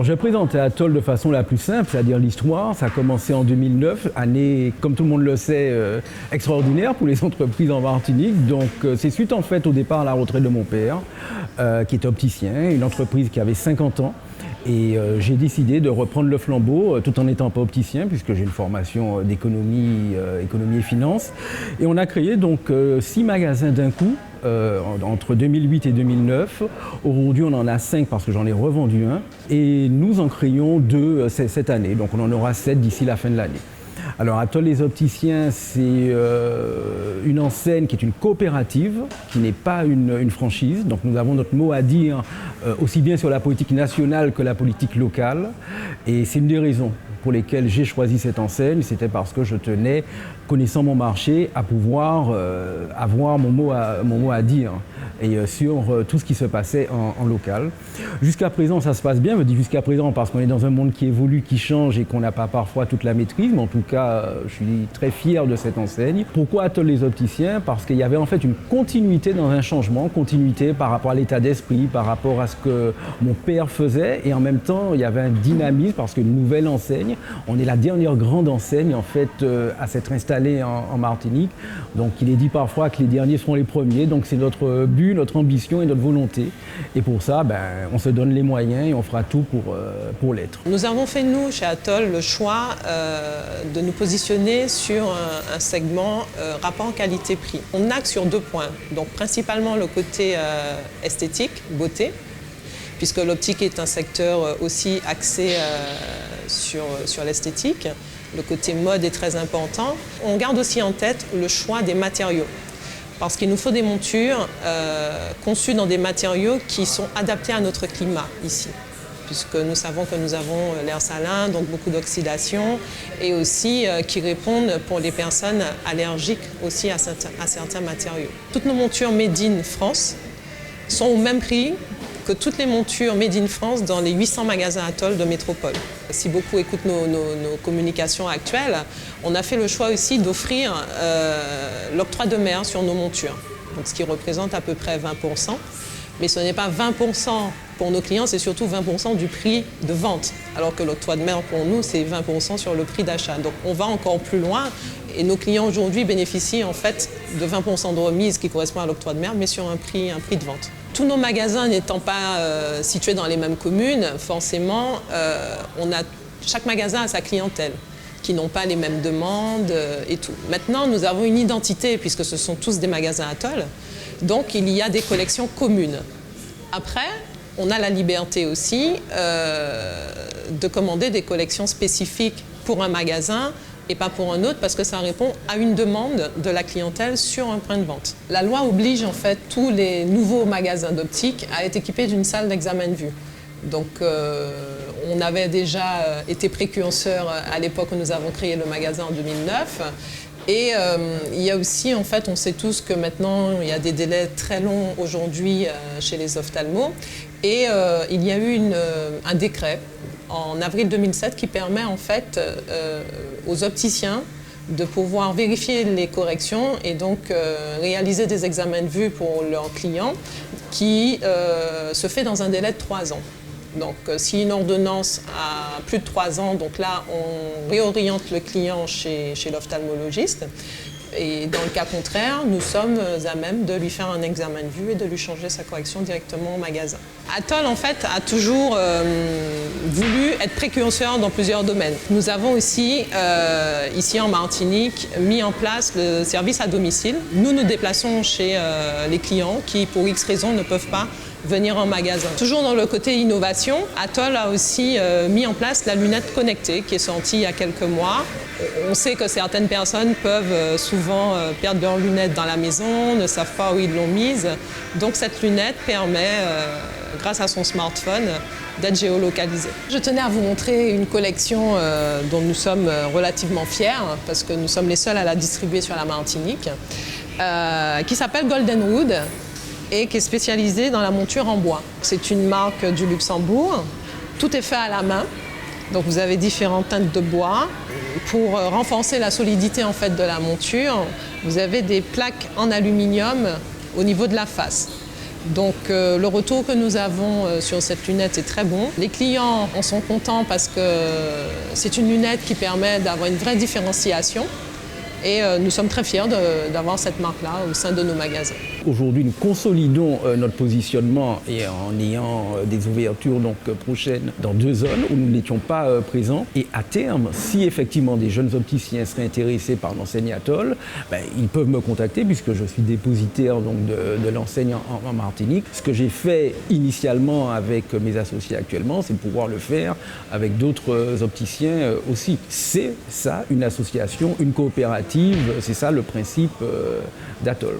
Je vais présenter Atoll de façon la plus simple, c'est-à-dire l'histoire. Ça a commencé en 2009, année, comme tout le monde le sait, extraordinaire pour les entreprises en Martinique. Donc c'est suite en fait au départ à la retraite de mon père, qui était opticien, une entreprise qui avait 50 ans. Et j'ai décidé de reprendre le flambeau tout en n'étant pas opticien, puisque j'ai une formation d'économie, économie et finance. Et on a créé donc 6 magasins d'un coup, entre 2008 et 2009. Aujourd'hui, on en a 5 parce que j'en ai revendu un. Et nous en créons 2 cette année. Donc on en aura 7 d'ici la fin de l'année. Alors Atoll les opticiens, c'est une enseigne qui est une coopérative, qui n'est pas une franchise. Donc nous avons notre mot à dire aussi bien sur la politique nationale que la politique locale. Et c'est une des raisons pour lesquelles j'ai choisi cette enseigne. C'était parce que je tenais, connaissant mon marché, à pouvoir avoir mon mot à dire et sur tout ce qui se passait en local. Jusqu'à présent, ça se passe bien. Je dis jusqu'à présent parce qu'on est dans un monde qui évolue, qui change et qu'on n'a pas parfois toute la maîtrise. Mais en tout cas, je suis très fier de cette enseigne. Pourquoi Atoll les opticiens? Parce qu'il y avait en fait une continuité dans un changement, continuité par rapport à l'état d'esprit, par rapport à ce que mon père faisait. Et en même temps, il y avait un dynamisme parce qu'une nouvelle enseigne. On est la dernière grande enseigne en fait à s'être installée en Martinique. Donc il est dit parfois que les derniers seront les premiers. Donc c'est notre but, notre ambition et notre volonté. Et pour ça, on se donne les moyens et on fera tout pour l'être. Nous avons fait, nous, chez Atoll, le choix de nous positionner sur un segment rapport qualité-prix. On axe sur 2 points. Donc principalement le côté esthétique, beauté, puisque l'optique est un secteur aussi axé sur l'esthétique. Le côté mode est très important. On garde aussi en tête le choix des matériaux, parce qu'il nous faut des montures conçues dans des matériaux qui sont adaptés à notre climat ici, puisque nous savons que nous avons l'air salin, donc beaucoup d'oxydation, et aussi qui répondent pour les personnes allergiques aussi à certains matériaux. Toutes nos montures Made in France sont au même prix que toutes les montures Made in France dans les 800 magasins Atoll de métropole. Si beaucoup écoutent nos communications actuelles, on a fait le choix aussi d'offrir l'octroi de mer sur nos montures, donc ce qui représente à peu près 20%. Mais ce n'est pas 20% pour nos clients, c'est surtout 20% du prix de vente, alors que l'octroi de mer pour nous, c'est 20% sur le prix d'achat. Donc on va encore plus loin et nos clients aujourd'hui bénéficient en fait de 20% de remise qui correspond à l'octroi de mer, mais sur un prix de vente. Tous nos magasins n'étant pas situés dans les mêmes communes, forcément, chaque magasin a sa clientèle, qui n'ont pas les mêmes demandes et tout. Maintenant, nous avons une identité, puisque ce sont tous des magasins Atoll, donc il y a des collections communes. Après, on a la liberté aussi de commander des collections spécifiques pour un magasin et pas pour un autre, parce que ça répond à une demande de la clientèle sur un point de vente. La loi oblige en fait tous les nouveaux magasins d'optique à être équipés d'une salle d'examen de vue. Donc on avait déjà été précurseurs à l'époque où nous avons créé le magasin en 2009. Et il y a aussi, en fait, on sait tous que maintenant, il y a des délais très longs aujourd'hui chez les ophtalmos. Et il y a eu un décret en avril 2007 qui permet en fait aux opticiens de pouvoir vérifier les corrections et donc réaliser des examens de vue pour leurs clients qui se fait dans un délai de 3 ans. Donc si une ordonnance a plus de 3 ans, donc là on réoriente le client chez l'ophtalmologiste. Et dans le cas contraire, nous sommes à même de lui faire un examen de vue et de lui changer sa correction directement au magasin. Atoll, en fait, a toujours voulu être précurseur dans plusieurs domaines. Nous avons aussi, ici en Martinique, mis en place le service à domicile. Nous nous déplaçons chez les clients qui, pour X raisons, ne peuvent pas venir en magasin. Toujours dans le côté innovation, Atoll a aussi mis en place la lunette connectée qui est sortie il y a quelques mois. On sait que certaines personnes peuvent souvent perdre leurs lunettes dans la maison, ne savent pas où ils l'ont mise. Donc cette lunette permet, grâce à son smartphone, d'être géolocalisée. Je tenais à vous montrer une collection dont nous sommes relativement fiers, parce que nous sommes les seuls à la distribuer sur la Martinique, qui s'appelle Golden Wood et qui est spécialisée dans la monture en bois. C'est une marque du Luxembourg. Tout est fait à la main. Donc vous avez différentes teintes de bois. Pour renforcer la solidité en fait, de la monture, vous avez des plaques en aluminium au niveau de la face. Donc le retour que nous avons sur cette lunette est très bon. Les clients en sont contents parce que c'est une lunette qui permet d'avoir une vraie différenciation. Et nous sommes très fiers d'avoir cette marque-là au sein de nos magasins. Aujourd'hui, nous consolidons notre positionnement et en ayant des ouvertures prochaines dans 2 zones où nous n'étions pas présents. Et à terme, si effectivement des jeunes opticiens seraient intéressés par l'enseigne Atoll, ils peuvent me contacter puisque je suis dépositaire de l'enseigne en Martinique. Ce que j'ai fait initialement avec mes associés actuellement, c'est de pouvoir le faire avec d'autres opticiens aussi. C'est ça, une association, une coopérative. C'est ça le principe d'Atoll.